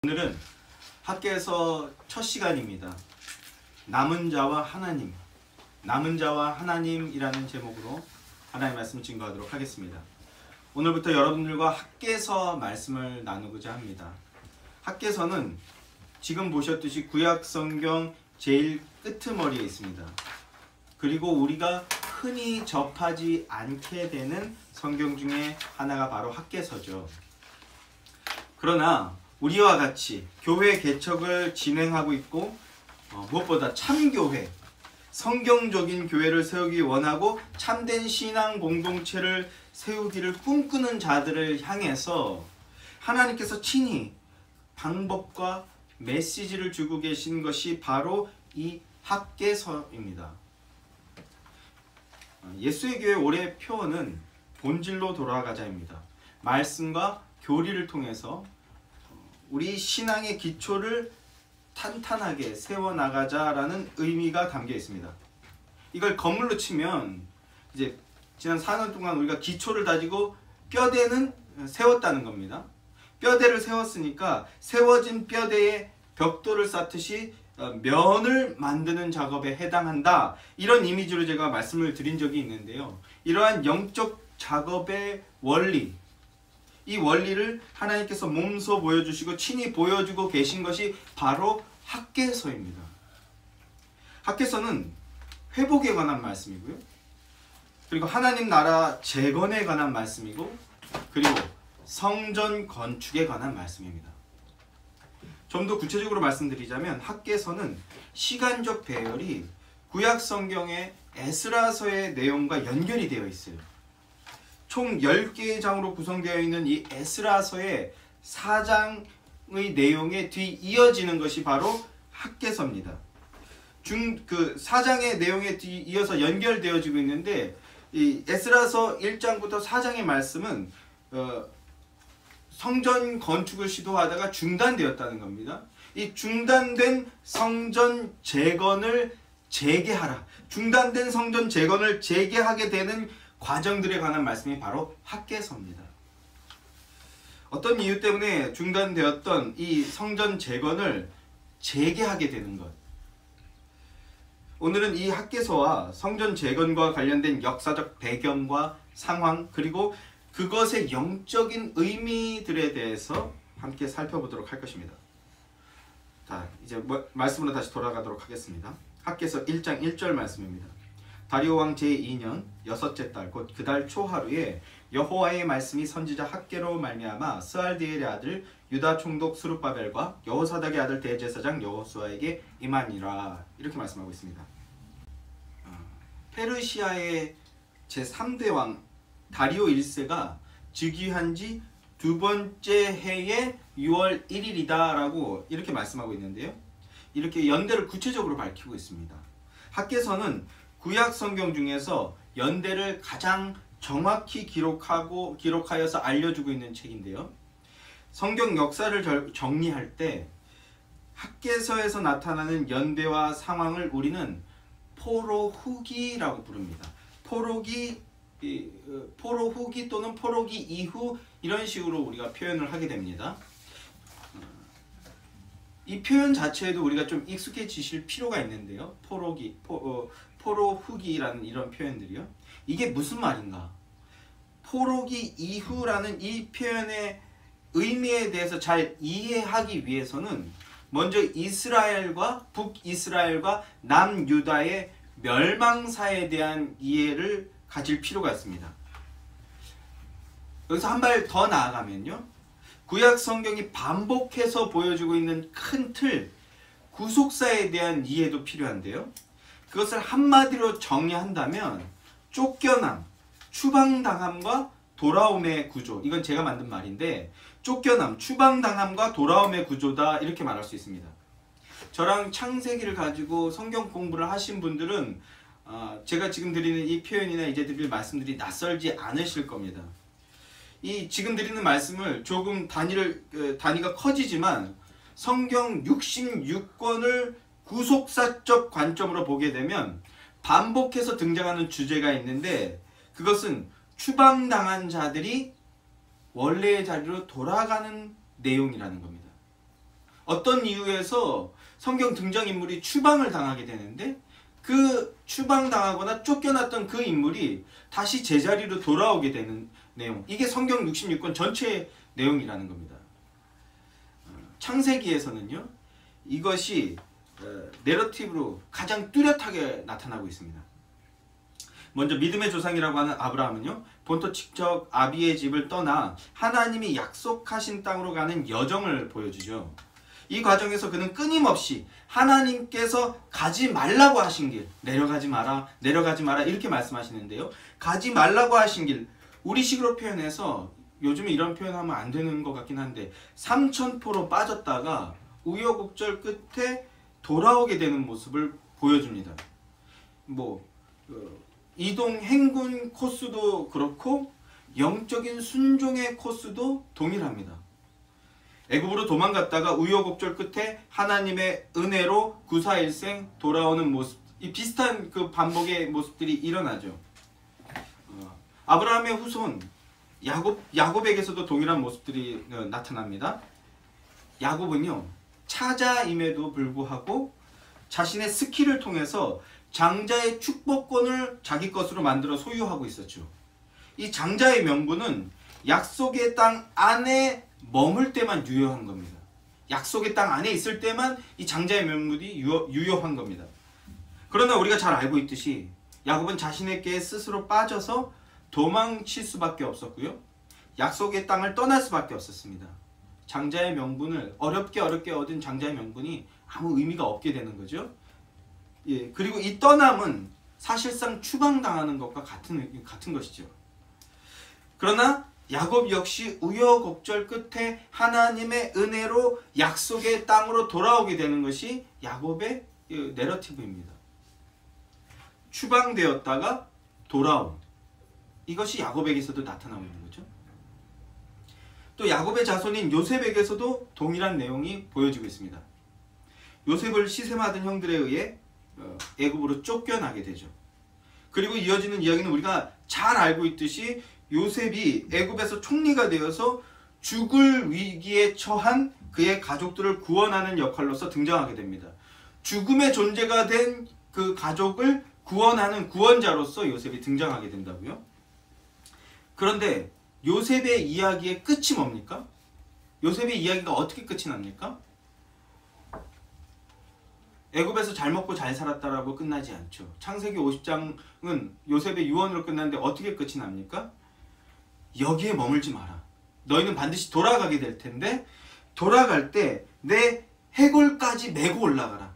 오늘은 학교에서 첫 시간입니다. 남은 자와 하나님, 남은 자와 하나님이라는 제목으로 하나님의 말씀을 증거하도록 하겠습니다. 오늘부터 여러분들과 학교에서 말씀을 나누고자 합니다. 학교에서는 지금 보셨듯이 구약성경 제일 끄트머리에 있습니다. 그리고 우리가 흔히 접하지 않게 되는 성경 중에 하나가 바로 학개서죠. 그러나 우리와 같이 교회 개척을 진행하고 있고 무엇보다 참교회, 성경적인 교회를 세우기 원하고 참된 신앙 공동체를 세우기를 꿈꾸는 자들을 향해서 하나님께서 친히 방법과 메시지를 주고 계신 것이 바로 이 학개서입니다. 예수의 교회 올해 표어는 본질로 돌아가자입니다. 말씀과 교리를 통해서 우리 신앙의 기초를 탄탄하게 세워나가자라는 의미가 담겨 있습니다. 이걸 건물로 치면 이제 지난 4년 동안 우리가 기초를 다지고 뼈대는 세웠다는 겁니다. 뼈대를 세웠으니까 세워진 뼈대에 벽돌을 쌓듯이 면을 만드는 작업에 해당한다. 이런 이미지로 제가 말씀을 드린 적이 있는데요. 이러한 영적 작업의 원리, 이 원리를 하나님께서 몸소 보여주시고 친히 보여주고 계신 것이 바로 학개서입니다. 학개서는 회복에 관한 말씀이고요. 그리고 하나님 나라 재건에 관한 말씀이고, 그리고 성전 건축에 관한 말씀입니다. 좀 더 구체적으로 말씀드리자면 학개서는 시간적 배열이 구약 성경의 에스라서의 내용과 연결이 되어 있어요. 총 10개의 장으로 구성되어 있는 이 에스라서의 4장의 내용에 뒤이어지는 것이 바로 학개서입니다. 그 4장의 내용에 뒤이어서 연결되어지고 있는데, 이 에스라서 1장부터 4장의 말씀은 성전 건축을 시도하다가 중단되었다는 겁니다. 이 중단된 성전 재건을 재개하라. 중단된 성전 재건을 재개하게 되는 과정들에 관한 말씀이 바로 학개서입니다. 어떤 이유 때문에 중단되었던 이 성전 재건을 재개하게 되는 것. 오늘은 이 학개서와 성전 재건과 관련된 역사적 배경과 상황, 그리고 그것의 영적인 의미들에 대해서 함께 살펴보도록 할 것입니다. 자, 이제 말씀으로 다시 돌아가도록 하겠습니다. 학개서 1장 1절 말씀입니다. 다리오 왕 제2년 여섯째 달 곧 그 달 초하루에 여호와의 말씀이 선지자 학개로 말미암아 스알디엘의 아들 유다 총독 스룹바벨과 여호사닥의 아들 대제사장 여호수아에게 임하니라. 이렇게 말씀하고 있습니다. 페르시아의 제3대 왕 다리오 1세가 즉위한 지 두 번째 해의 6월 1일이다 라고 이렇게 말씀하고 있는데요. 이렇게 연대를 구체적으로 밝히고 있습니다. 학개서는 구약 성경 중에서 연대를 가장 정확히 기록하여서 알려주고 있는 책인데요. 성경 역사를 정리할 때 학개서에서 나타나는 연대와 상황을 우리는 포로 후기라고 부릅니다. 포로 후기 또는 포로기 이후, 이런 식으로 우리가 표현을 하게 됩니다. 이 표현 자체에도 우리가 좀 익숙해지실 필요가 있는데요. 포로 후기라는 이런 표현들이요. 이게 무슨 말인가? 포로기 이후라는 이 표현의 의미에 대해서 잘 이해하기 위해서는 먼저 이스라엘과 북이스라엘과 남유다의 멸망사에 대한 이해를 가질 필요가 있습니다. 여기서 한 발 더 나아가면요, 구약 성경이 반복해서 보여주고 있는 큰 틀, 구속사에 대한 이해도 필요한데요. 그것을 한마디로 정리한다면 쫓겨남, 추방당함과 돌아옴의 구조, 이건 제가 만든 말인데 쫓겨남, 추방당함과 돌아옴의 구조다, 이렇게 말할 수 있습니다. 저랑 창세기를 가지고 성경 공부를 하신 분들은 제가 지금 드리는 이 표현이나 이제 드릴 말씀들이 낯설지 않으실 겁니다. 이 지금 드리는 말씀을 조금 단위가 커지지만 성경 66권을 구속사적 관점으로 보게 되면 반복해서 등장하는 주제가 있는데, 그것은 추방당한 자들이 원래의 자리로 돌아가는 내용이라는 겁니다. 어떤 이유에서 성경 등장인물이 추방을 당하게 되는데 그 추방당하거나 쫓겨났던 그 인물이 다시 제자리로 돌아오게 되는 내용. 이게 성경 66권 전체의 내용이라는 겁니다. 창세기에서는요. 이것이 내러티브로 가장 뚜렷하게 나타나고 있습니다. 먼저 믿음의 조상이라고 하는 아브라함은요. 본토 친척 아비의 집을 떠나 하나님이 약속하신 땅으로 가는 여정을 보여주죠. 이 과정에서 그는 끊임없이 하나님께서 가지 말라고 하신 길, 내려가지 마라, 내려가지 마라 이렇게 말씀하시는데요. 가지 말라고 하신 길, 우리식으로 표현해서 요즘에 이런 표현하면 안 되는 것 같긴 한데 삼천포로 빠졌다가 우여곡절 끝에 돌아오게 되는 모습을 보여줍니다. 이동 행군 코스도 그렇고 영적인 순종의 코스도 동일합니다. 애굽으로 도망갔다가 우여곡절 끝에 하나님의 은혜로 구사일생 돌아오는 모습, 이 비슷한 그 반복의 모습들이 일어나죠. 아브라함의 후손 야곱에게서도 동일한 모습들이 나타납니다. 야곱은요 차자임에도 불구하고 자신의 스킬을 통해서 장자의 축복권을 자기 것으로 만들어 소유하고 있었죠. 이 장자의 명분은 약속의 땅 안에 머물 때만 유효한 겁니다. 약속의 땅 안에 있을 때만 이 장자의 명분이 유효한 겁니다. 그러나 우리가 잘 알고 있듯이 야곱은 자신에게 스스로 빠져서 도망칠 수밖에 없었고요. 약속의 땅을 떠날 수밖에 없었습니다. 장자의 명분을 어렵게 얻은 장자의 명분이 아무 의미가 없게 되는 거죠. 예, 그리고 이 떠남은 사실상 추방당하는 것과 같은 것이죠. 그러나 야곱 역시 우여곡절 끝에 하나님의 은혜로 약속의 땅으로 돌아오게 되는 것이 야곱의 내러티브입니다. 추방되었다가 돌아옴. 이것이 야곱에게서도 나타나고 있는 거죠. 또 야곱의 자손인 요셉에게서도 동일한 내용이 보여지고 있습니다. 요셉을 시샘하던 형들에 의해 애굽으로 쫓겨나게 되죠. 그리고 이어지는 이야기는 우리가 잘 알고 있듯이 요셉이 애굽에서 총리가 되어서 죽을 위기에 처한 그의 가족들을 구원하는 역할로서 등장하게 됩니다. 죽음의 존재가 된 그 가족을 구원하는 구원자로서 요셉이 등장하게 된다고요. 그런데 요셉의 이야기의 끝이 뭡니까? 요셉의 이야기가 어떻게 끝이 납니까? 애굽에서 잘 먹고 잘 살았다라고 끝나지 않죠. 창세기 50장은 요셉의 유언으로 끝났는데 어떻게 끝이 납니까? 여기에 머물지 마라. 너희는 반드시 돌아가게 될 텐데 돌아갈 때 내 해골까지 메고 올라가라.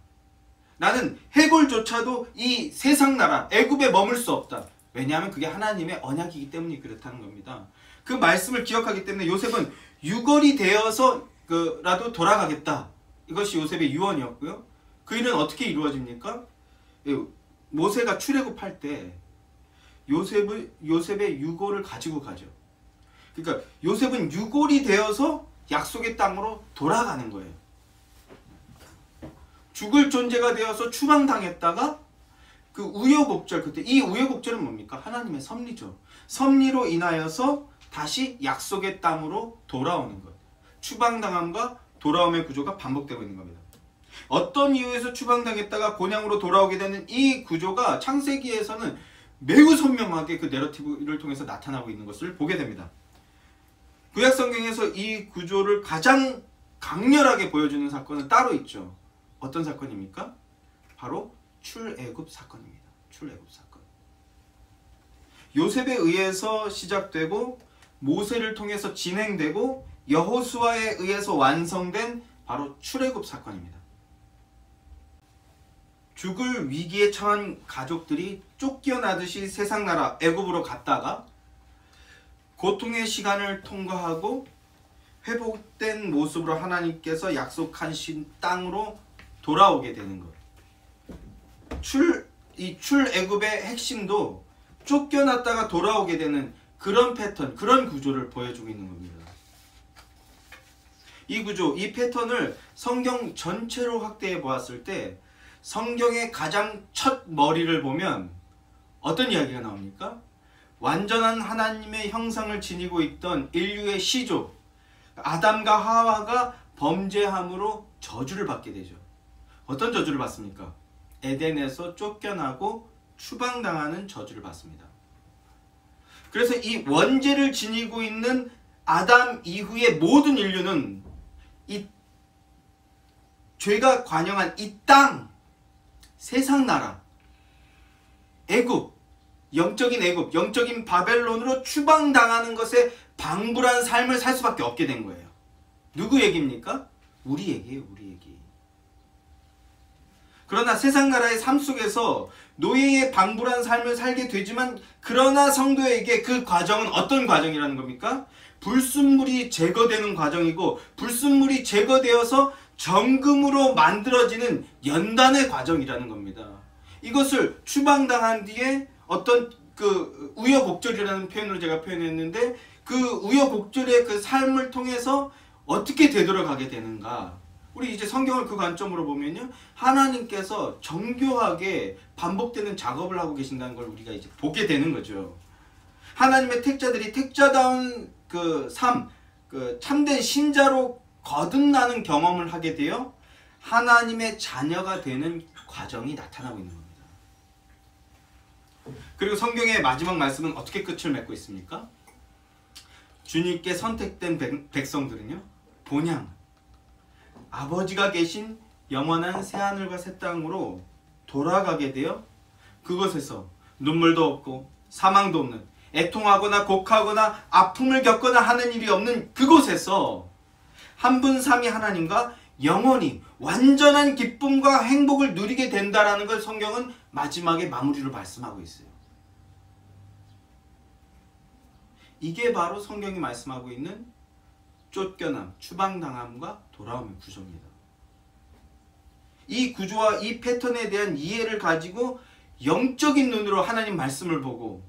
나는 해골조차도 이 세상 나라 애굽에 머물 수 없다. 왜냐하면 그게 하나님의 언약이기 때문에 그렇다는 겁니다. 그 말씀을 기억하기 때문에 요셉은 유골이 되어서라도 돌아가겠다. 이것이 요셉의 유언이었고요. 그 일은 어떻게 이루어집니까? 모세가 출애굽할 때 요셉의 유골을 가지고 가죠. 그러니까 요셉은 유골이 되어서 약속의 땅으로 돌아가는 거예요. 죽을 존재가 되어서 추방당했다가 그 우여곡절 그때 이 우여곡절은 뭡니까? 하나님의 섭리죠. 섭리로 인하여서 다시 약속의 땅으로 돌아오는 것. 추방당함과 돌아옴의 구조가 반복되고 있는 겁니다. 어떤 이유에서 추방당했다가 본향으로 돌아오게 되는 이 구조가 창세기에서는 매우 선명하게 그 내러티브를 통해서 나타나고 있는 것을 보게 됩니다. 구약성경에서 이 구조를 가장 강렬하게 보여주는 사건은 따로 있죠. 어떤 사건입니까? 바로 출애굽 사건입니다. 출애굽 사건. 요셉에 의해서 시작되고 모세를 통해서 진행되고 여호수아에 의해서 완성된 바로 출애굽 사건입니다. 죽을 위기에 처한 가족들이 쫓겨나듯이 세상 나라 애굽으로 갔다가 고통의 시간을 통과하고 회복된 모습으로 하나님께서 약속하신 땅으로 돌아오게 되는 것. 이 출애굽의 핵심도 쫓겨났다가 돌아오게 되는 그런 패턴, 그런 구조를 보여주고 있는 겁니다. 이 구조, 이 패턴을 성경 전체로 확대해 보았을 때 성경의 가장 첫 머리를 보면 어떤 이야기가 나옵니까? 완전한 하나님의 형상을 지니고 있던 인류의 시조, 아담과 하와가 범죄함으로 저주를 받게 되죠. 어떤 저주를 받습니까? 에덴에서 쫓겨나고 추방당하는 저주를 받습니다. 그래서 이 원죄를 지니고 있는 아담 이후의 모든 인류는 이 죄가 관영한 이 땅, 세상 나라, 애굽, 영적인 애굽, 영적인 바벨론으로 추방당하는 것에 방불한 삶을 살 수밖에 없게 된 거예요. 누구 얘기입니까? 우리 얘기예요. 우리 얘기. 그러나 세상 나라의 삶 속에서 노예의 방불한 삶을 살게 되지만, 그러나 성도에게 그 과정은 어떤 과정이라는 겁니까? 불순물이 제거되는 과정이고, 불순물이 제거되어서 정금으로 만들어지는 연단의 과정이라는 겁니다. 이것을 추방당한 뒤에 어떤 그 우여곡절이라는 표현으로 제가 표현했는데, 그 우여곡절의 그 삶을 통해서 어떻게 되돌아가게 되는가? 우리 이제 성경을 그 관점으로 보면요, 하나님께서 정교하게 반복되는 작업을 하고 계신다는 걸 우리가 이제 보게 되는 거죠. 하나님의 택자들이 택자다운 그 삶, 그 참된 신자로 거듭나는 경험을 하게 되어 하나님의 자녀가 되는 과정이 나타나고 있는 겁니다. 그리고 성경의 마지막 말씀은 어떻게 끝을 맺고 있습니까? 주님께 선택된 백성들은요, 본향 아버지가 계신 영원한 새하늘과 새 땅으로 돌아가게 되어 그곳에서 눈물도 없고 사망도 없는, 애통하거나 곡하거나 아픔을 겪거나 하는 일이 없는 그곳에서 한 분 삼위 하나님과 영원히 완전한 기쁨과 행복을 누리게 된다라는 걸 성경은 마지막에 마무리로 말씀하고 있어요. 이게 바로 성경이 말씀하고 있는 쫓겨남, 추방당함과 돌아옴의 구조입니다. 이 구조와 이 패턴에 대한 이해를 가지고 영적인 눈으로 하나님 말씀을 보고,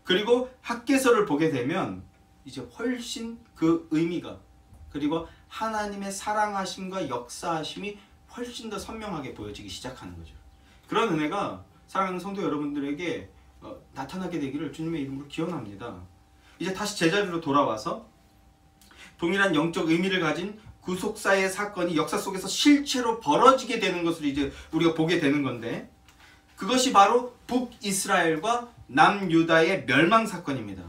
그리고 학개서를 보게 되면 이제 훨씬 그 의미가, 그리고 하나님의 사랑하심과 역사하심이 훨씬 더 선명하게 보여지기 시작하는 거죠. 그런 은혜가 사랑하는 성도 여러분들에게 나타나게 되기를 주님의 이름으로 기원합니다. 이제 다시 제자리로 돌아와서 동일한 영적 의미를 가진 구속사의 사건이 역사 속에서 실체로 벌어지게 되는 것을 이제 우리가 보게 되는 건데, 그것이 바로 북이스라엘과 남유다의 멸망 사건입니다.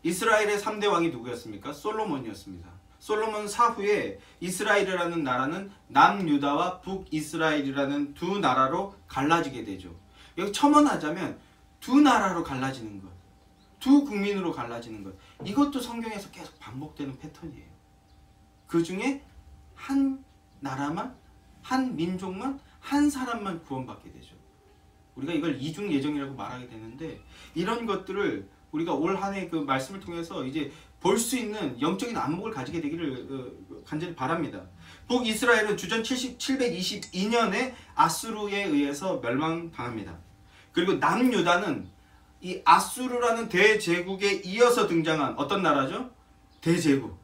이스라엘의 3대 왕이 누구였습니까? 솔로몬이었습니다. 솔로몬 사후에 이스라엘이라는 나라는 남유다와 북이스라엘이라는 두 나라로 갈라지게 되죠. 여기 첨언하자면 두 나라로 갈라지는 것, 두 국민으로 갈라지는 것, 이것도 성경에서 계속 반복되는 패턴이에요. 그 중에 한 나라만, 한 민족만, 한 사람만 구원받게 되죠. 우리가 이걸 이중 예정이라고 말하게 되는데, 이런 것들을 우리가 올 한 해 그 말씀을 통해서 이제 볼 수 있는 영적인 안목을 가지게 되기를 간절히 바랍니다. 북이스라엘은 주전 722년에 아수르에 의해서 멸망당합니다. 그리고 남유다는 이 아수르라는 대제국에 이어서 등장한 어떤 나라죠? 대제국,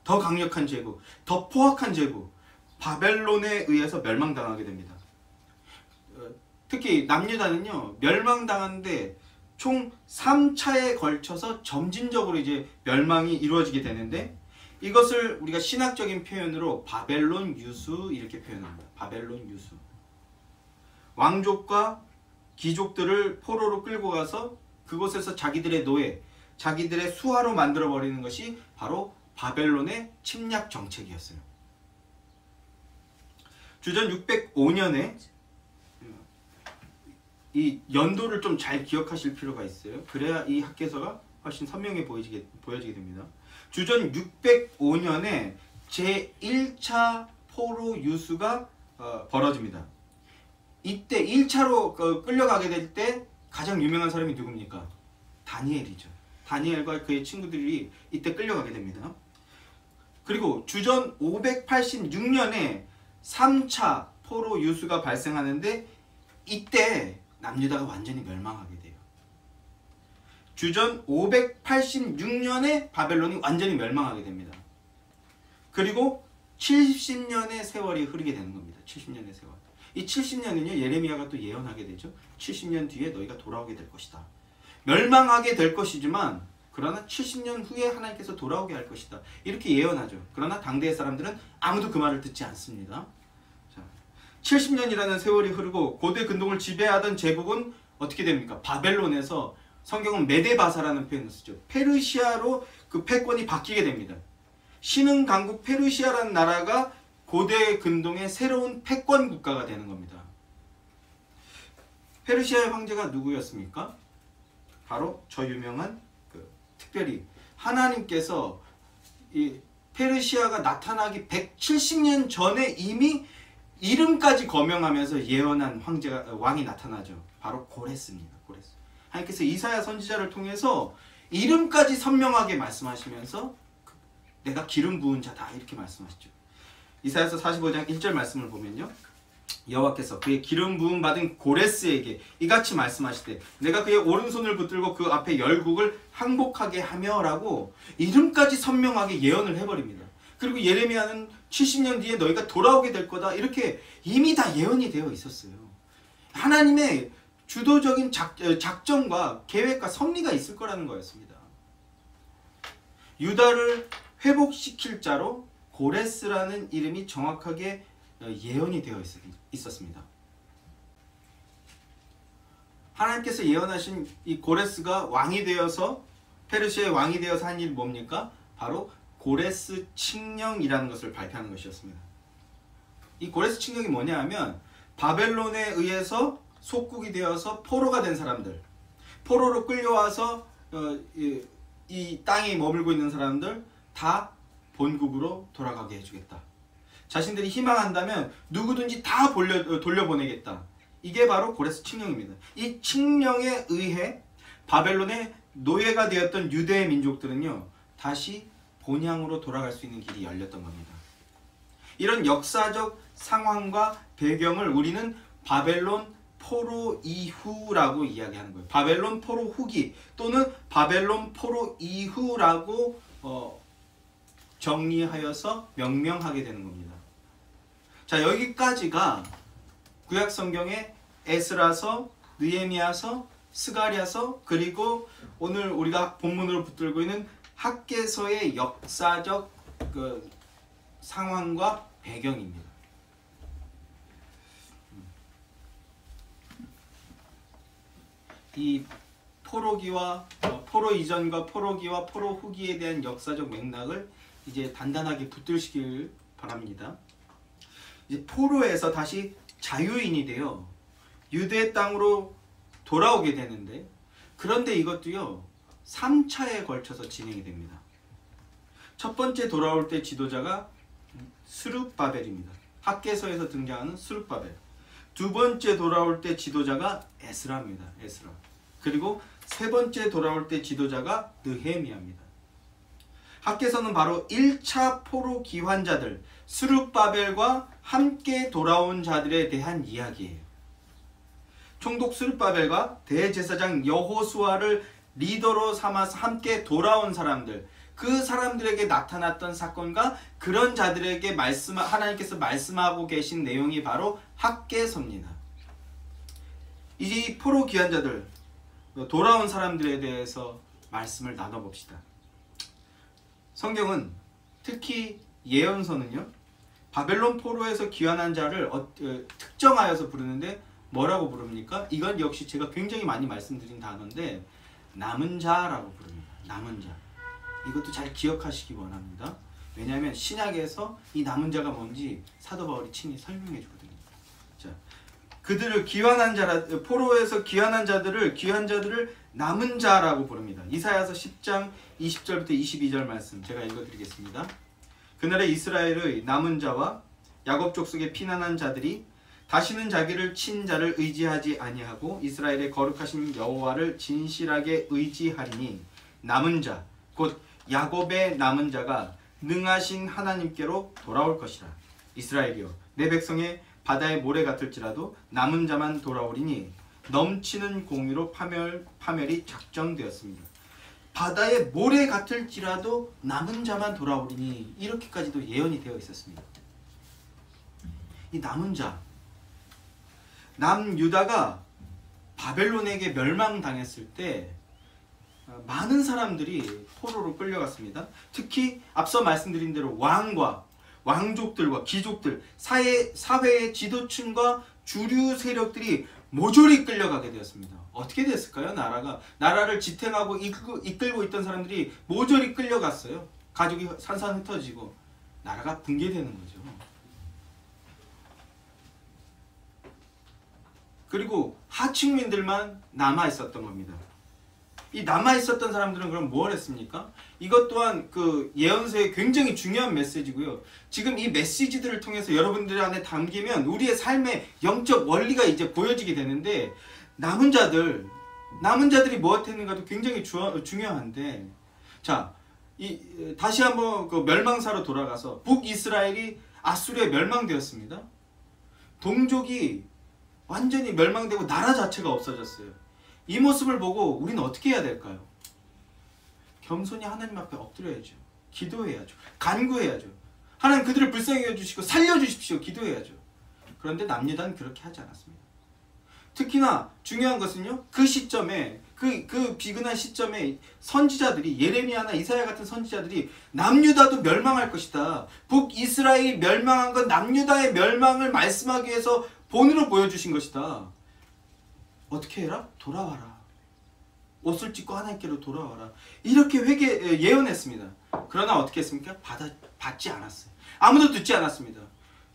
더 강력한 제국, 더 포악한 제국, 바벨론에 의해서 멸망당하게 됩니다. 특히 남유다는요, 멸망당하는데 총 3차에 걸쳐서 점진적으로 이제 멸망이 이루어지게 되는데, 이것을 우리가 신학적인 표현으로 바벨론 유수 이렇게 표현합니다. 바벨론 유수. 왕족과 귀족들을 포로로 끌고 가서 그곳에서 자기들의 노예, 자기들의 수하로 만들어버리는 것이 바로 바벨론의 침략 정책이었어요. 주전 605년에 이 연도를 좀 잘 기억하실 필요가 있어요. 그래야 이 학개서가 훨씬 선명해 보여지게 됩니다. 주전 605년에 제1차 포로 유수가 벌어집니다. 이때 1차로 끌려가게 될 때 가장 유명한 사람이 누굽니까? 다니엘이죠. 다니엘과 그의 친구들이 이때 끌려가게 됩니다. 그리고 주전 586년에 3차 포로 유수가 발생하는데, 이때 남유다가 완전히 멸망하게 돼요. 주전 586년에 바벨론이 완전히 멸망하게 됩니다. 그리고 70년의 세월이 흐르게 되는 겁니다. 70년의 세월. 이 70년은요, 예레미야가 또 예언하게 되죠. 70년 뒤에 너희가 돌아오게 될 것이다. 멸망하게 될 것이지만 그러나 70년 후에 하나님께서 돌아오게 할 것이다. 이렇게 예언하죠. 그러나 당대의 사람들은 아무도 그 말을 듣지 않습니다. 자, 70년이라는 세월이 흐르고 고대 근동을 지배하던 제국은 어떻게 됩니까? 바벨론에서 성경은 메데바사라는 표현을 쓰죠. 페르시아로 그 패권이 바뀌게 됩니다. 신흥 강국 페르시아라는 나라가 고대 근동의 새로운 패권 국가가 되는 겁니다. 페르시아의 황제가 누구였습니까? 바로 저 유명한 특별히 하나님께서 이 페르시아가 나타나기 170년 전에 이미 이름까지 거명하면서 예언한 왕이 나타나죠. 바로 고레스입니다. 고레스. 하나님께서 이사야 선지자를 통해서 이름까지 선명하게 말씀하시면서 내가 기름 부은 자다 이렇게 말씀하시죠. 이사야서 45장 1절 말씀을 보면요. 여호와께서 그의 기름 부음 받은 고레스에게 이같이 말씀하시되 내가 그의 오른손을 붙들고 그 앞에 열국을 항복하게 하며 라고 이름까지 선명하게 예언을 해버립니다. 그리고 예레미야는 70년 뒤에 너희가 돌아오게 될 거다 이렇게 이미 다 예언이 되어 있었어요. 하나님의 주도적인 작정과 계획과 섭리가 있을 거라는 거였습니다. 유다를 회복시킬 자로 고레스라는 이름이 정확하게 예언이 되어 있었습니다. 하나님께서 예언하신 이 고레스가 왕이 되어서 페르시아의 왕이 되어서 한 일이 뭡니까? 바로 고레스 칙령이라는 것을 발표하는 것이었습니다. 이 고레스 칙령이 뭐냐 하면 바벨론에 의해서 속국이 되어서 포로가 된 사람들, 포로로 끌려와서 이 땅에 머물고 있는 사람들 다 본국으로 돌아가게 해주겠다. 자신들이 희망한다면 누구든지 다 돌려보내겠다. 이게 바로 고레스 칙령입니다. 이 칙령에 의해 바벨론의 노예가 되었던 유대의 민족들은요 다시 본향으로 돌아갈 수 있는 길이 열렸던 겁니다. 이런 역사적 상황과 배경을 우리는 바벨론 포로 이후라고 이야기하는 거예요. 바벨론 포로 후기 또는 바벨론 포로 이후라고 정리하여서 명명하게 되는 겁니다. 자, 여기까지가 구약 성경의 에스라서, 느헤미야서, 스가랴서 그리고 오늘 우리가 본문으로 붙들고 있는 학개서의 역사적 상황과 배경입니다. 이 포로기와 포로 이전과 포로기와 포로 후기에 대한 역사적 맥락을 이제 단단하게 붙들시길 바랍니다. 이제 포로에서 다시 자유인이 되어 유대 땅으로 돌아오게 되는데 그런데 이것도요 3차에 걸쳐서 진행이 됩니다. 첫 번째 돌아올 때 지도자가 스룹바벨입니다. 학개서에서 등장하는 스룹바벨. 두 번째 돌아올 때 지도자가 에스라입니다. 에스라. 그리고 세 번째 돌아올 때 지도자가 느헤미야입니다. 학개서는 바로 1차 포로 귀환자들 스룹바벨과 함께 돌아온 자들에 대한 이야기예요. 총독 스룹바벨과 대제사장 여호수아를 리더로 삼아서 함께 돌아온 사람들, 그 사람들에게 나타났던 사건과 그런 자들에게 하나님께서 말씀하고 계신 내용이 바로 학개서입니다. 이제 이 포로 귀환자들, 돌아온 사람들에 대해서 말씀을 나눠봅시다. 성경은 특히 예언서는요 바벨론 포로에서 귀환한 자를 특정하여서 부르는데 뭐라고 부릅니까? 이건 역시 제가 굉장히 많이 말씀드린 단어인데 남은 자라고 부릅니다. 남은 자. 이것도 잘 기억하시기 원합니다. 왜냐하면 신약에서 이 남은 자가 뭔지 사도 바울이 친히 설명해 주거든요. 자, 그들을 귀환한 자라, 포로에서 귀환한 자들을 귀환자들을 남은 자라고 부릅니다. 이사야서 10장 20절부터 22절 말씀 제가 읽어드리겠습니다. 그날에 이스라엘의 남은 자와 야곱 족속에 피난한 자들이 다시는 자기를 친 자를 의지하지 아니하고 이스라엘의 거룩하신 여호와를 진실하게 의지하리니 남은 자 곧 야곱의 남은 자가 능하신 하나님께로 돌아올 것이라. 이스라엘이여 내 백성의 바다의 모래 같을지라도 남은 자만 돌아오리니 넘치는 공의로 파멸이 작정되었습니다. 바다의 모래 같을지라도 남은 자만 돌아오리니 이렇게까지도 예언이 되어 있었습니다. 이 남은 자, 남유다가 바벨론에게 멸망당했을 때 많은 사람들이 포로로 끌려갔습니다. 특히 앞서 말씀드린 대로 왕과 왕족들과 귀족들, 사회의 지도층과 주류 세력들이 모조리 끌려가게 되었습니다. 어떻게 됐을까요? 나라를 지탱하고 이끌고 있던 사람들이 모조리 끌려갔어요. 가족이 산산 흩어지고 나라가 붕괴되는 거죠. 그리고 하층민들만 남아 있었던 겁니다. 이 남아 있었던 사람들은 그럼 뭘 했습니까? 이것 또한 그 예언서의 굉장히 중요한 메시지고요. 지금 이 메시지들을 통해서 여러분들 안에 담기면 우리의 삶의 영적 원리가 이제 보여지게 되는데, 남은 자들이 무엇했는가도 굉장히 중요한데, 자, 다시 한번 그 멸망사로 돌아가서 북이스라엘이 아수르에 멸망되었습니다. 동족이 완전히 멸망되고 나라 자체가 없어졌어요. 이 모습을 보고 우리는 어떻게 해야 될까요? 겸손히 하나님 앞에 엎드려야죠. 기도해야죠. 간구해야죠. 하나님 그들을 불쌍히 여주시고 살려주십시오. 기도해야죠. 그런데 남유다는 그렇게 하지 않았습니다. 특히나 중요한 것은요, 그 시점에 그 비근한 시점에 선지자들이, 예레미야나 이사야 같은 선지자들이 남유다도 멸망할 것이다, 북이스라엘이 멸망한 건 남유다의 멸망을 말씀하기 위해서 본으로 보여주신 것이다. 어떻게 해라? 돌아와라. 옷을 찢고 하나님께로 돌아와라. 이렇게 예언했습니다. 그러나 어떻게 했습니까? 받지 않았어요. 아무도 듣지 않았습니다.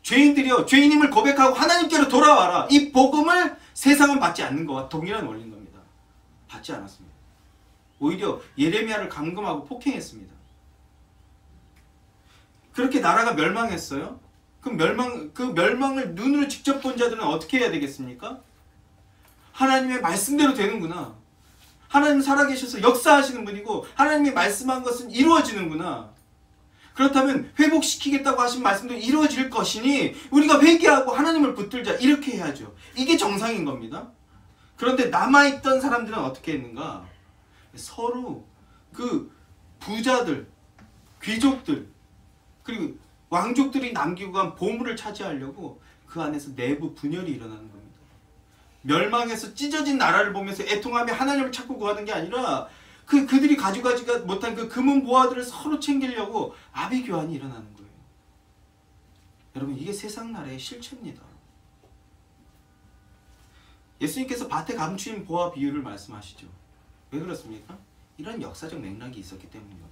죄인들이여, 죄인임을 고백하고 하나님께로 돌아와라. 이 복음을 세상은 받지 않는 것과 동일한 원리인 겁니다. 받지 않았습니다. 오히려 예레미야를 감금하고 폭행했습니다. 그렇게 나라가 멸망했어요. 그 멸망을 눈으로 직접 본 자들은 어떻게 해야 되겠습니까? 하나님의 말씀대로 되는구나. 하나님 살아계셔서 역사하시는 분이고 하나님이 말씀한 것은 이루어지는구나. 그렇다면 회복시키겠다고 하신 말씀도 이루어질 것이니 우리가 회개하고 하나님을 붙들자, 이렇게 해야죠. 이게 정상인 겁니다. 그런데 남아있던 사람들은 어떻게 했는가? 서로 그 부자들, 귀족들, 그리고 왕족들이 남기고 간 보물을 차지하려고 그 안에서 내부 분열이 일어나는 겁니다. 멸망해서 찢어진 나라를 보면서 애통하며 하나님을 찾고 구하는 게 아니라 그들이 가져가지 못한 그 금은 보화들을 서로 챙기려고 아비규환이 일어나는 거예요. 여러분, 이게 세상 나라의 실체입니다. 예수님께서 밭에 감추인 보화 비유를 말씀하시죠. 왜 그렇습니까? 이런 역사적 맥락이 있었기 때문입니다.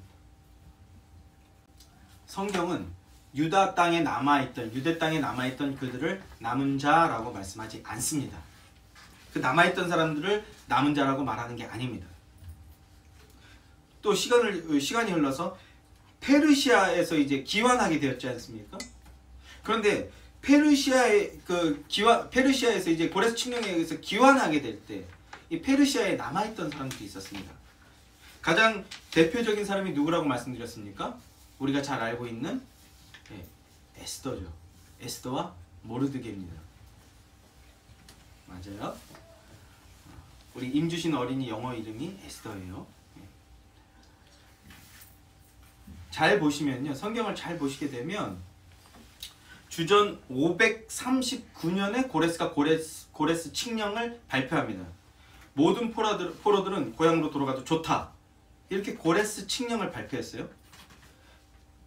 성경은 유대 땅에 남아있던 그들을 남은 자라고 말씀하지 않습니다. 그 남아있던 사람들을 남은 자라고 말하는 게 아닙니다. 또 시간이 흘러서 페르시아에서 이제 기환하게 되었지 않습니까? 그런데 페르시아에서 이제 고레스 칙령에 의해서 기환하게 될 때 이 페르시아에 남아있던 사람들이 있었습니다. 가장 대표적인 사람이 누구라고 말씀드렸습니까? 우리가 잘 알고 있는 에스더죠. 에스더와 모르드게입니다. 맞아요. 우리 임주신 어린이 영어 이름이 에스더예요. 잘 보시면요, 성경을 잘 보시게 되면 주전 539년에 고레스가 고레스 칙령을 발표합니다. 모든 포로들은 고향으로 돌아가도 좋다, 이렇게 고레스 칙령을 발표했어요.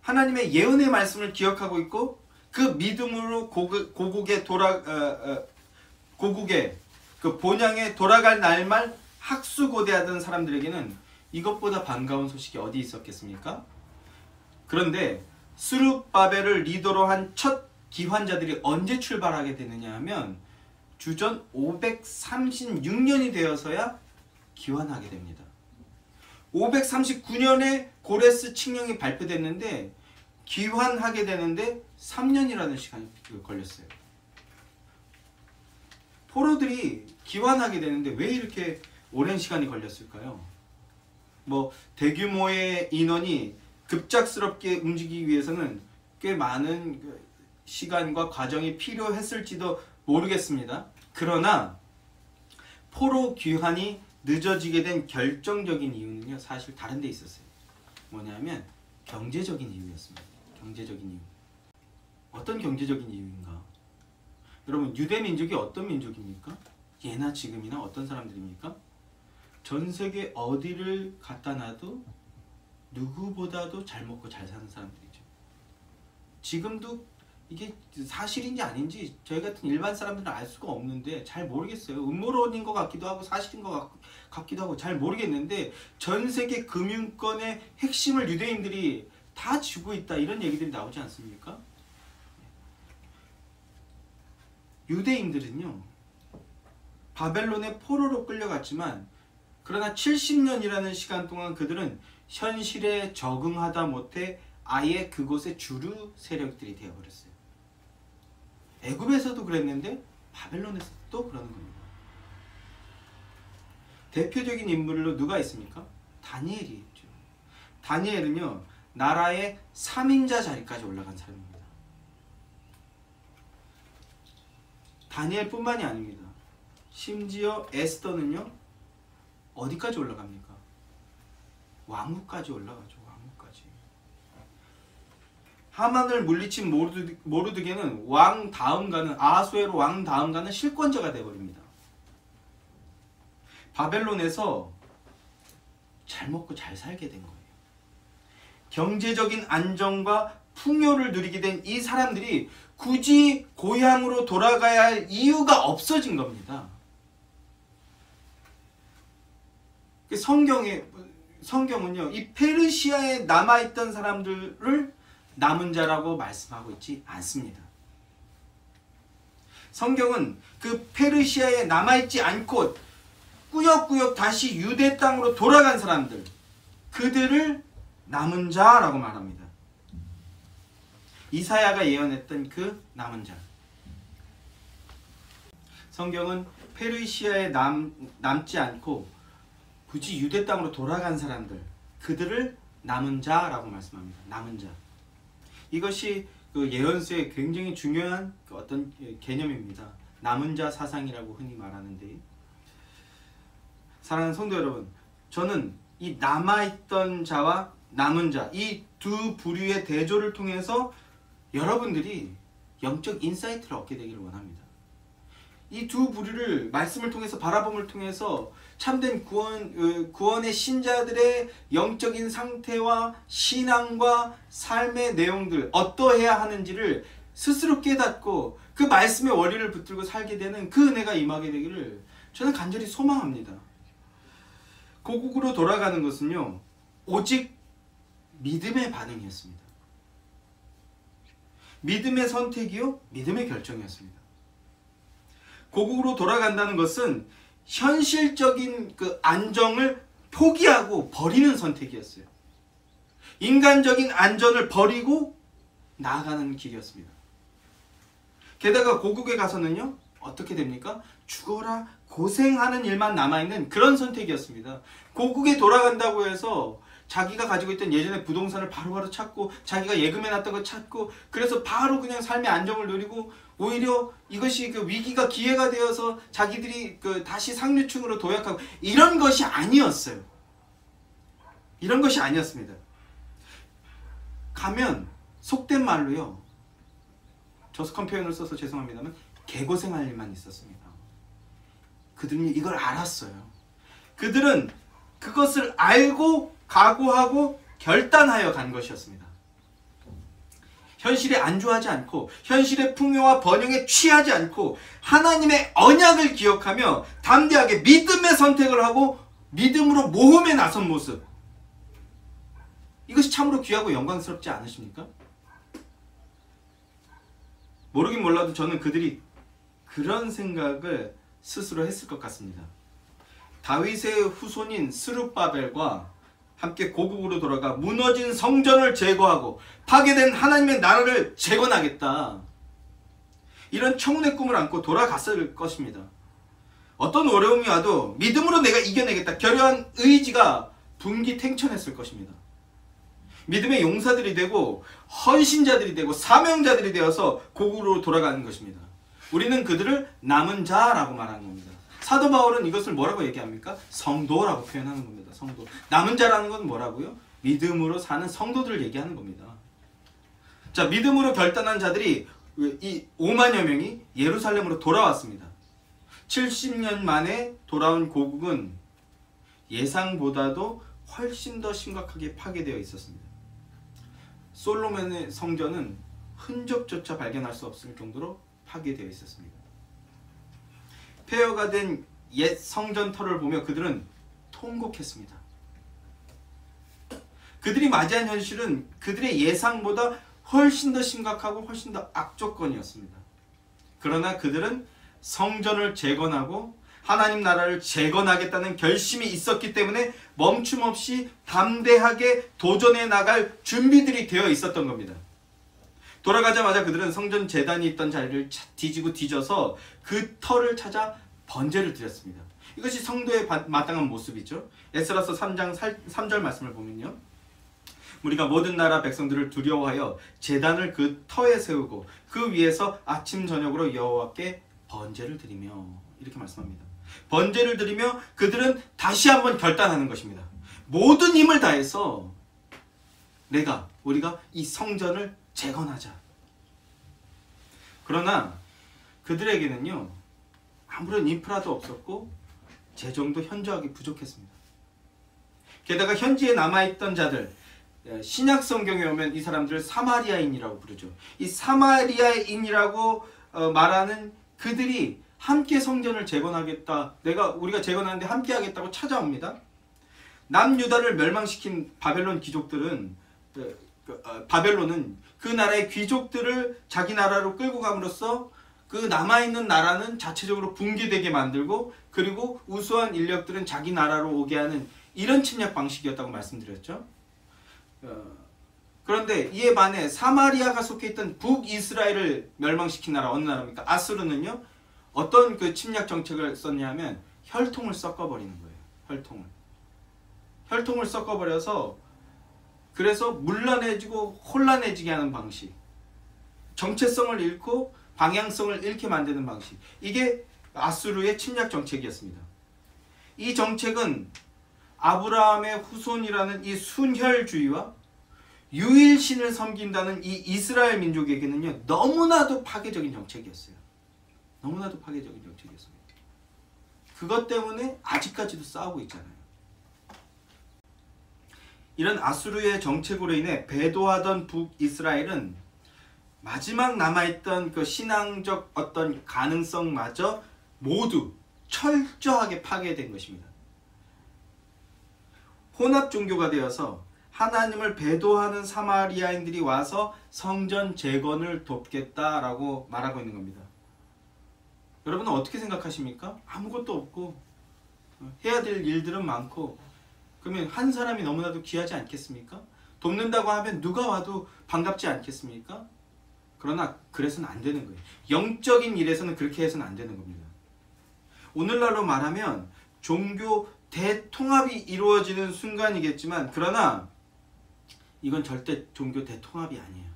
하나님의 예언의 말씀을 기억하고 있고 그 믿음으로 고국의 그 본향에 돌아갈 날말 학수고대하던 사람들에게는 이것보다 반가운 소식이 어디 있었겠습니까? 그런데 스룹바벨을 리더로 한 첫 기환자들이 언제 출발하게 되느냐 하면 주전 536년이 되어서야 기환하게 됩니다. 539년에 고레스 칙령이 발표됐는데 기환하게 되는데 3년이라는 시간이 걸렸어요. 포로들이 기환하게 되는데 왜 이렇게 오랜 시간이 걸렸을까요? 대규모의 인원이 급작스럽게 움직이기 위해서는 꽤 많은 시간과 과정이 필요했을지도 모르겠습니다. 그러나 포로 귀환이 늦어지게 된 결정적인 이유는요, 사실 다른 데 있었어요. 뭐냐면 경제적인 이유였습니다. 경제적인 이유. 어떤 경제적인 이유인가? 여러분, 유대 민족이 어떤 민족입니까? 예나 지금이나 어떤 사람들입니까? 전 세계 어디를 갖다 놔도 누구보다도 잘 먹고 잘 사는 사람들이죠. 지금도 이게 사실인지 아닌지 저희 같은 일반 사람들은 알 수가 없는데 잘 모르겠어요. 음모론인 것 같기도 하고 사실인 것 같기도 하고 잘 모르겠는데 전 세계 금융권의 핵심을 유대인들이 다 쥐고 있다, 이런 얘기들이 나오지 않습니까? 유대인들은요, 바벨론의 포로로 끌려갔지만 그러나 70년이라는 시간 동안 그들은 현실에 적응하다 못해 아예 그곳의 주류 세력들이 되어버렸어요. 애굽에서도 그랬는데 바벨론에서도 또 그러는 겁니다. 대표적인 인물로 누가 있습니까? 다니엘이 있죠. 다니엘은요, 나라의 3인자 자리까지 올라간 사람입니다. 다니엘뿐만이 아닙니다. 심지어 에스더는요, 어디까지 올라갑니까? 왕후까지 올라가죠. 왕후까지. 하만을 물리친 모르드게는 왕 다음 가는, 아하수에로 왕 다음 가는 실권자가 되어버립니다. 바벨론에서 잘 먹고 잘 살게 된 거예요. 경제적인 안정과 풍요를 누리게 된 이 사람들이 굳이 고향으로 돌아가야 할 이유가 없어진 겁니다. 성경은요, 이 페르시아에 남아있던 사람들을 남은 자라고 말씀하고 있지 않습니다. 성경은 그 페르시아에 남아있지 않고 꾸역꾸역 다시 유대 땅으로 돌아간 사람들, 그들을 남은 자라고 말합니다. 이사야가 예언했던 그 남은 자. 성경은 페르시아에 남지 않고 굳이 유대 땅으로 돌아간 사람들, 그들을 남은 자라고 말씀합니다. 남은 자. 이것이 그 예언서의 굉장히 중요한 어떤 개념입니다. 남은 자 사상이라고 흔히 말하는데, 사랑하는 성도 여러분, 저는 이 남아있던 자와 남은 자, 이 두 부류의 대조를 통해서 여러분들이 영적 인사이트를 얻게 되기를 원합니다. 이 두 부류를 말씀을 통해서, 바라봄을 통해서 참된 구원의 신자들의 영적인 상태와 신앙과 삶의 내용들, 어떠해야 하는지를 스스로 깨닫고 그 말씀의 원리를 붙들고 살게 되는 그 은혜가 임하게 되기를 저는 간절히 소망합니다. 고국으로 돌아가는 것은요, 오직 믿음의 반응이었습니다. 믿음의 선택이요, 믿음의 결정이었습니다. 고국으로 돌아간다는 것은 현실적인 그 안정을 포기하고 버리는 선택이었어요. 인간적인 안전을 버리고 나아가는 길이었습니다. 게다가 고국에 가서는요, 어떻게 됩니까? 죽어라 고생하는 일만 남아있는 그런 선택이었습니다. 고국에 돌아간다고 해서 자기가 가지고 있던 예전의 부동산을 바로바로 찾고, 자기가 예금해놨던 거 찾고, 그래서 바로 그냥 삶의 안정을 누리고, 오히려 이것이 그 위기가 기회가 되어서 자기들이 그 다시 상류층으로 도약하고, 이런 것이 아니었어요. 이런 것이 아니었습니다. 가면 속된 말로요, 저속한 표현을 써서 죄송합니다만 개고생할 일만 있었습니다. 그들은 이걸 알았어요. 그들은 그것을 알고 각오하고 결단하여 간 것이었습니다. 현실에 안주하지 않고, 현실의 풍요와 번영에 취하지 않고, 하나님의 언약을 기억하며 담대하게 믿음의 선택을 하고 믿음으로 모험에 나선 모습, 이것이 참으로 귀하고 영광스럽지 않으십니까? 모르긴 몰라도 저는 그들이 그런 생각을 스스로 했을 것 같습니다. 다윗의 후손인 스룹바벨과 함께 고국으로 돌아가 무너진 성전을 제거하고 파괴된 하나님의 나라를 재건하겠다, 이런 청운의 꿈을 안고 돌아갔을 것입니다. 어떤 어려움이 와도 믿음으로 내가 이겨내겠다, 결연한 의지가 분기탱천했을 것입니다. 믿음의 용사들이 되고 헌신자들이 되고 사명자들이 되어서 고국으로 돌아가는 것입니다. 우리는 그들을 남은 자라고 말하는 겁니다. 사도 바울은 이것을 뭐라고 얘기합니까? 성도라고 표현하는 겁니다. 성도. 남은 자라는 건 뭐라고요? 믿음으로 사는 성도들을 얘기하는 겁니다. 자, 믿음으로 결단한 자들이 이 5만여 명이 예루살렘으로 돌아왔습니다. 70년 만에 돌아온 고국은 예상보다도 훨씬 더 심각하게 파괴되어 있었습니다. 솔로몬의 성전은 흔적조차 발견할 수 없을 정도로 파괴되어 있었습니다. 폐허가 된 옛 성전터를 보며 그들은 통곡했습니다. 그들이 맞이한 현실은 그들의 예상보다 훨씬 더 심각하고 훨씬 더 악조건이었습니다. 그러나 그들은 성전을 재건하고 하나님 나라를 재건하겠다는 결심이 있었기 때문에 멈춤 없이 담대하게 도전해 나갈 준비들이 되어 있었던 겁니다. 돌아가자마자 그들은 성전 제단이 있던 자리를 뒤지고 뒤져서 그 터를 찾아 번제를 드렸습니다. 이것이 성도의 마땅한 모습이죠. 에스라서 3장 3절 말씀을 보면요. 우리가 모든 나라 백성들을 두려워하여 제단을 그 터에 세우고 그 위에서 아침 저녁으로 여호와께 번제를 드리며, 이렇게 말씀합니다. 번제를 드리며 그들은 다시 한번 결단하는 것입니다. 모든 힘을 다해서 우리가 이 성전을 재건하자. 그러나 그들에게는요, 아무런 인프라도 없었고 재정도 현저하게 부족했습니다. 게다가 현지에 남아있던 자들, 신약 성경에 오면 이 사람들을 사마리아인이라고 부르죠. 이 사마리아인이라고 말하는 그들이 함께 성전을 재건하겠다, 우리가 재건하는데 함께 하겠다고 찾아옵니다. 남유다를 멸망시킨 바벨론 귀족들은, 바벨론은 그 나라의 귀족들을 자기 나라로 끌고 감으로써 그 남아있는 나라는 자체적으로 붕괴되게 만들고, 그리고 우수한 인력들은 자기 나라로 오게 하는 이런 침략 방식이었다고 말씀드렸죠. 그런데 이에 반해 사마리아가 속해 있던 북이스라엘을 멸망시킨 나라 어느 나라입니까? 아수르는요, 어떤 그 침략 정책을 썼냐면 혈통을 섞어버리는 거예요. 혈통을 섞어버려서, 그래서 문란해지고 혼란해지게 하는 방식, 정체성을 잃고 방향성을 잃게 만드는 방식, 이게 아수르의 침략 정책이었습니다. 이 정책은 아브라함의 후손이라는 이 순혈주의와 유일신을 섬긴다는 이 이스라엘 민족에게는요, 너무나도 파괴적인 정책이었어요. 너무나도 파괴적인 정책이었습니다. 그것 때문에 아직까지도 싸우고 있잖아요. 이런 아수르의 정책으로 인해 배도하던 북이스라엘은 마지막 남아있던 그 신앙적 어떤 가능성마저 모두 철저하게 파괴된 것입니다. 혼합 종교가 되어서 하나님을 배도하는 사마리아인들이 와서 성전 재건을 돕겠다라고 말하고 있는 겁니다. 여러분은 어떻게 생각하십니까? 아무것도 없고 해야 될 일들은 많고, 그러면 한 사람이 너무나도 귀하지 않겠습니까? 돕는다고 하면 누가 와도 반갑지 않겠습니까? 그러나 그래서는 안 되는 거예요. 영적인 일에서는 그렇게 해서는 안 되는 겁니다. 오늘날로 말하면 종교 대통합이 이루어지는 순간이겠지만, 그러나 이건 절대 종교 대통합이 아니에요.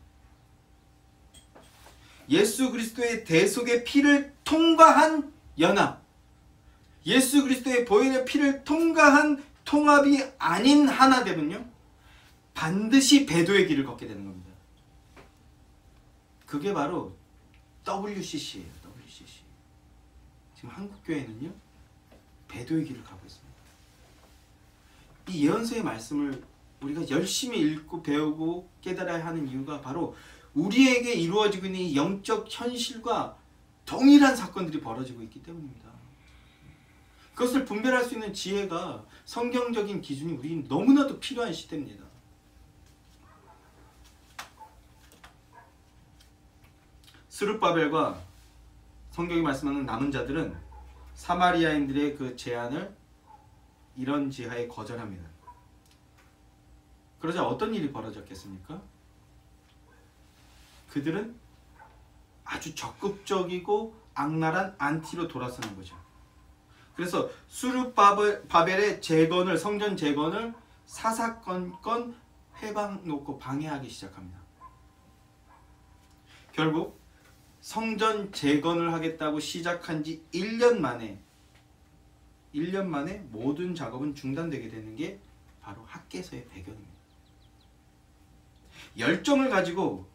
예수 그리스도의 대속의 피를 통과한 연합, 예수 그리스도의 보혈의 피를 통과한 통합이 아닌 하나됨은요, 반드시 배도의 길을 걷게 되는 겁니다. 그게 바로 WCC예요. WCC. 지금 한국교회는요, 배도의 길을 가고 있습니다. 이 예언서의 말씀을 우리가 열심히 읽고 배우고 깨달아야 하는 이유가 바로 우리에게 이루어지고 있는 이 영적 현실과 동일한 사건들이 벌어지고 있기 때문입니다. 그것을 분별할 수 있는 지혜가, 성경적인 기준이 우리는 너무나도 필요한 시대입니다. 스룹바벨과 성경이 말씀하는 남은 자들은 사마리아인들의 그 제안을 이런 지하에 거절합니다. 그러자 어떤 일이 벌어졌겠습니까? 그들은 아주 적극적이고 악랄한 안티로 돌아서는 거죠. 그래서 스룹바벨의 재건을, 성전 재건을 사사건건 회방 놓고 방해하기 시작합니다. 결국 성전 재건을 하겠다고 시작한 지 1년 만에 모든 작업은 중단되게 되는 게 바로 학개서의 배경입니다. 열정을 가지고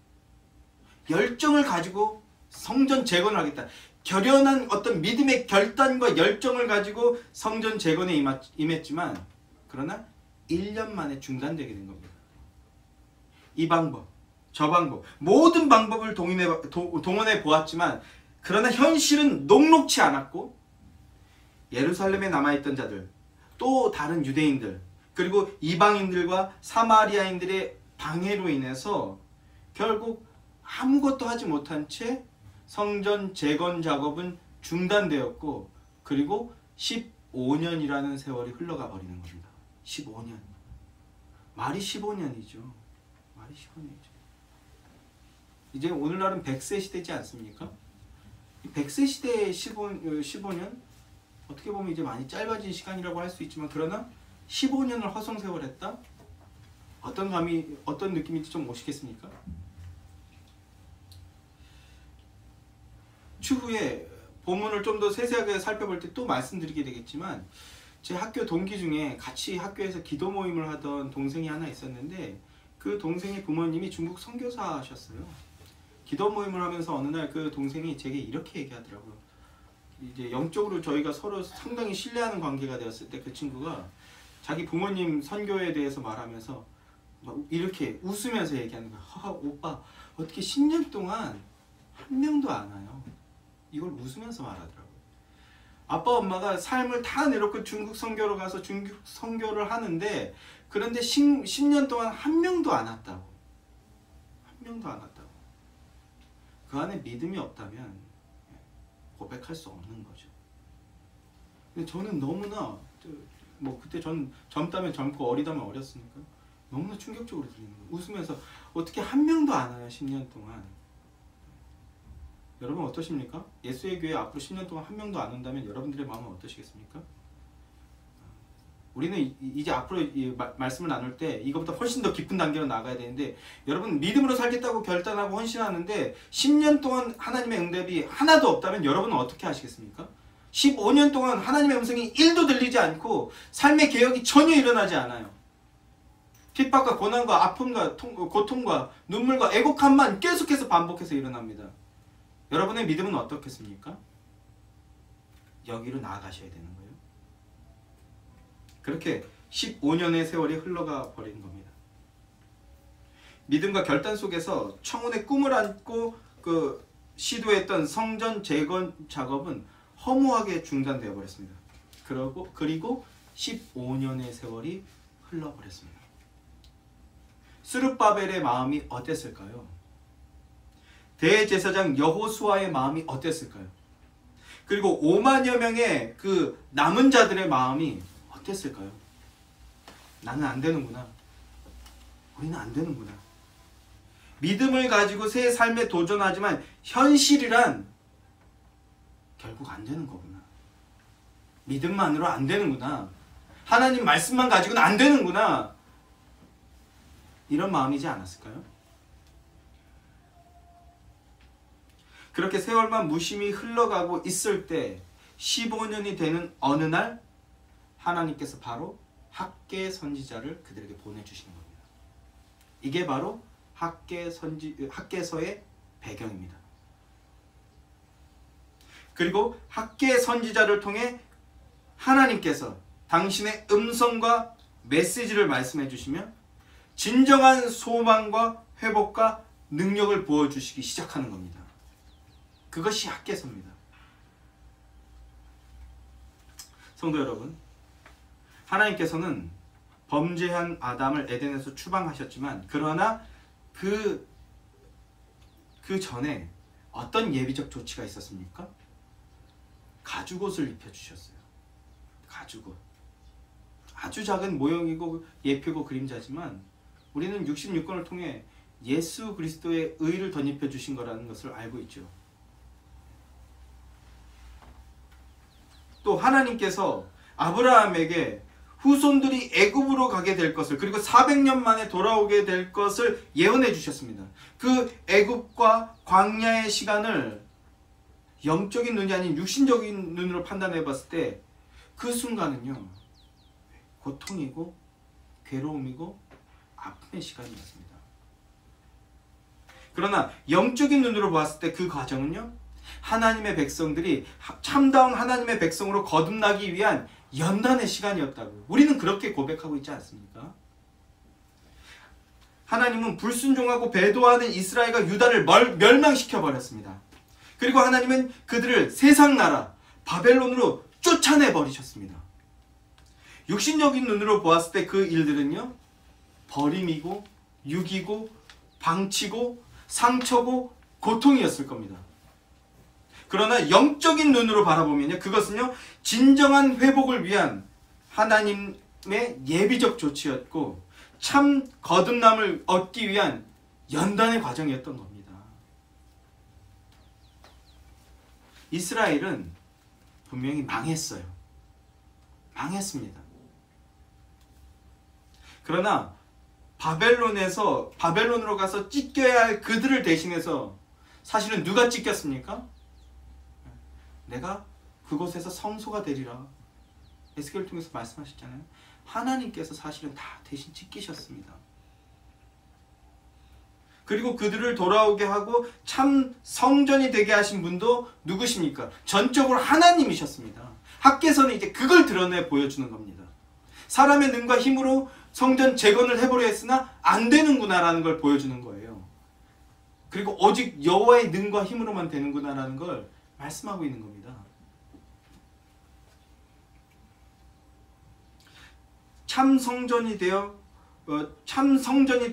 성전 재건을 하겠다. 결연한 어떤 믿음의 결단과 열정을 가지고 성전 재건에 임했지만 그러나 1년 만에 중단되게 된 겁니다. 이 방법, 저 방법, 모든 방법을 동원해 보았지만 그러나 현실은 녹록치 않았고 예루살렘에 남아있던 자들, 또 다른 유대인들, 그리고 이방인들과 사마리아인들의 방해로 인해서 결국 아무것도 하지 못한 채 성전 재건 작업은 중단되었고 그리고 15년이라는 세월이 흘러가 버리는 겁니다. 15년. 말이 15년이죠. 말이 15년이죠. 이제 오늘날은 100세 시대지 않습니까? 100세 시대의 15년 어떻게 보면 이제 많이 짧아진 시간이라고 할 수 있지만 그러나 15년을 허송세월했다? 어떤 느낌인지 좀 오시겠습니까? 추후에 본문을 좀 더 세세하게 살펴볼 때 또 말씀드리게 되겠지만 제 학교 동기 중에 같이 학교에서 기도 모임을 하던 동생이 하나 있었는데 그 동생의 부모님이 중국 선교사셨어요. 기도 모임을 하면서 어느 날 그 동생이 제게 이렇게 얘기하더라고요. 이제 영적으로 저희가 서로 상당히 신뢰하는 관계가 되었을 때 그 친구가 자기 부모님 선교에 대해서 말하면서 이렇게 웃으면서 얘기하는 거야. 오빠 어떻게 10년 동안 한 명도 안 와요. 이걸 웃으면서 말하더라고요. 아빠 엄마가 삶을 다 내놓고 중국 선교로 가서 중국 선교를 하는데 그런데 10년 동안 한 명도 안 왔다고. 한 명도 안 왔다고. 그 안에 믿음이 없다면 고백할 수 없는 거죠. 근데 저는 너무나 뭐 그때 전 젊다면 젊고 어리다면 어렸으니까 너무나 충격적으로 들리는 거예요. 웃으면서 어떻게 한 명도 안 와요 10년 동안. 여러분 어떠십니까? 예수의 교회 앞으로 10년 동안 한 명도 안 온다면 여러분들의 마음은 어떠시겠습니까? 우리는 이제 앞으로 말씀을 나눌 때 이것보다 훨씬 더 깊은 단계로 나가야 되는데 여러분 믿음으로 살겠다고 결단하고 헌신하는데 10년 동안 하나님의 응답이 하나도 없다면 여러분은 어떻게 하시겠습니까? 15년 동안 하나님의 음성이 1도 들리지 않고 삶의 개혁이 전혀 일어나지 않아요. 핍박과 고난과 아픔과 고통과 눈물과 애곡함만 계속해서 반복해서 일어납니다. 여러분의 믿음은 어떻겠습니까? 여기로 나아가셔야 되는 거예요. 그렇게 15년의 세월이 흘러가 버린 겁니다. 믿음과 결단 속에서 청혼의 꿈을 안고 시도했던 성전 재건 작업은 허무하게 중단되어 버렸습니다. 그리고 15년의 세월이 흘러버렸습니다. 스룹바벨의 마음이 어땠을까요? 대제사장 여호수아의 마음이 어땠을까요? 그리고 5만여 명의 그 남은 자들의 마음이 어땠을까요? 나는 안 되는구나. 우리는 안 되는구나. 믿음을 가지고 새 삶에 도전하지만 현실이란 결국 안 되는 거구나. 믿음만으로 안 되는구나. 하나님 말씀만 가지고는 안 되는구나. 이런 마음이지 않았을까요? 그렇게 세월만 무심히 흘러가고 있을 때 15년이 되는 어느 날 하나님께서 바로 학계 선지자를 그들에게 보내주시는 겁니다. 이게 바로 학계서의 배경입니다. 그리고 학계 선지자를 통해 하나님께서 당신의 음성과 메시지를 말씀해 주시며 진정한 소망과 회복과 능력을 보여주시기 시작하는 겁니다. 그것이 학계서입니다. 성도 여러분, 하나님께서는 범죄한 아담을 에덴에서 추방하셨지만 그러나 그 전에 어떤 예비적 조치가 있었습니까? 가죽옷을 입혀주셨어요. 가죽옷. 아주 작은 모형이고 예표고 그림자지만 우리는 66권을 통해 예수 그리스도의 의를 덧입혀 주신 거라는 것을 알고 있죠. 또 하나님께서 아브라함에게 후손들이 애굽으로 가게 될 것을 그리고 400년 만에 돌아오게 될 것을 예언해 주셨습니다. 그 애굽과 광야의 시간을 영적인 눈이 아닌 육신적인 눈으로 판단해 봤을 때 그 순간은요 고통이고 괴로움이고 아픔의 시간이었습니다. 그러나 영적인 눈으로 보았을 때 그 과정은요, 하나님의 백성들이 참다운 하나님의 백성으로 거듭나기 위한 연단의 시간이었다고 우리는 그렇게 고백하고 있지 않습니까? 하나님은 불순종하고 배도하는 이스라엘과 유다를 멸망시켜 버렸습니다. 그리고 하나님은 그들을 세상 나라 바벨론으로 쫓아내 버리셨습니다. 육신적인 눈으로 보았을 때 그 일들은요, 버림이고 육이고 방치고 상처고 고통이었을 겁니다. 그러나 영적인 눈으로 바라보면요, 그것은요 진정한 회복을 위한 하나님의 예비적 조치였고 참 거듭남을 얻기 위한 연단의 과정이었던 겁니다. 이스라엘은 분명히 망했어요. 망했습니다. 그러나 바벨론으로 가서 찢겨야 할 그들을 대신해서 사실은 누가 찢겼습니까? 내가 그곳에서 성소가 되리라. 에스겔을 통해서 말씀하셨잖아요. 하나님께서 사실은 다 대신 찢기셨습니다. 그리고 그들을 돌아오게 하고 참 성전이 되게 하신 분도 누구십니까? 전적으로 하나님이셨습니다. 학개서는 이제 그걸 드러내 보여주는 겁니다. 사람의 능과 힘으로 성전 재건을 해보려 했으나 안 되는구나라는 걸 보여주는 거예요. 그리고 오직 여호와의 능과 힘으로만 되는구나라는 걸 말씀하고 있는 겁니다. 참 성전이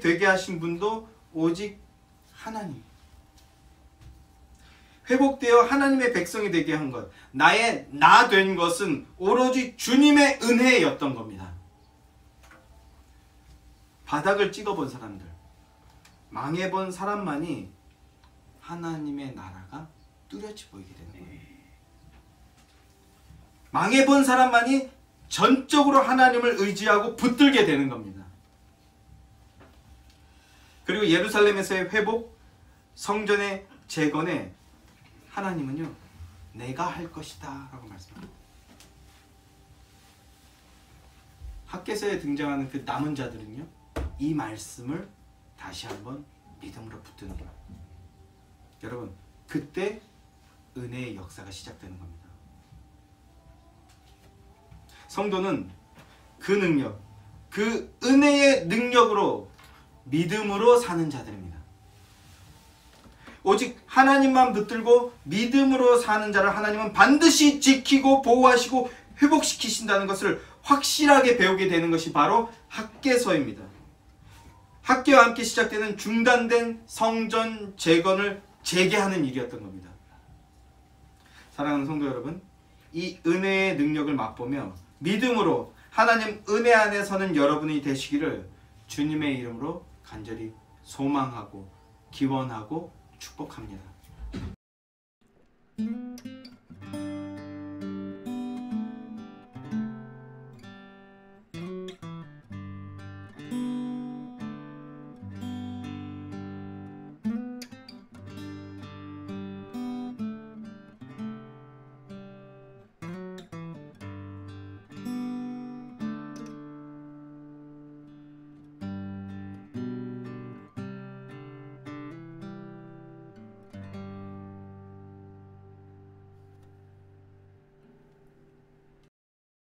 되게 하신 분도 오직 하나님. 회복되어 하나님의 백성이 되게 한 것, 나의 나 된 것은 오로지 주님의 은혜였던 겁니다. 바닥을 찍어본 사람들, 망해본 사람만이 하나님의 나라가 뚜렷이 보이게 되는 거예요. 망해본 사람만이 전적으로 하나님을 의지하고 붙들게 되는 겁니다. 그리고 예루살렘에서의 회복, 성전의 재건에 하나님은요, 내가 할 것이다 라고 말씀합니다. 학개서에 등장하는 그 남은 자들은요, 이 말씀을 다시 한번 믿음으로 붙드는 거예요. 여러분, 그때 은혜의 역사가 시작되는 겁니다. 성도는 그 능력, 그 은혜의 능력으로 믿음으로 사는 자들입니다. 오직 하나님만 붙들고 믿음으로 사는 자를 하나님은 반드시 지키고 보호하시고 회복시키신다는 것을 확실하게 배우게 되는 것이 바로 학개서입니다. 학개와 함께 시작되는 중단된 성전 재건을 재개하는 일이었던 겁니다. 사랑하는 성도 여러분, 이 은혜의 능력을 맛보며 믿음으로 하나님 은혜 안에 서는 여러분이 되시기를 주님의 이름으로 간절히 소망하고 기원하고 축복합니다.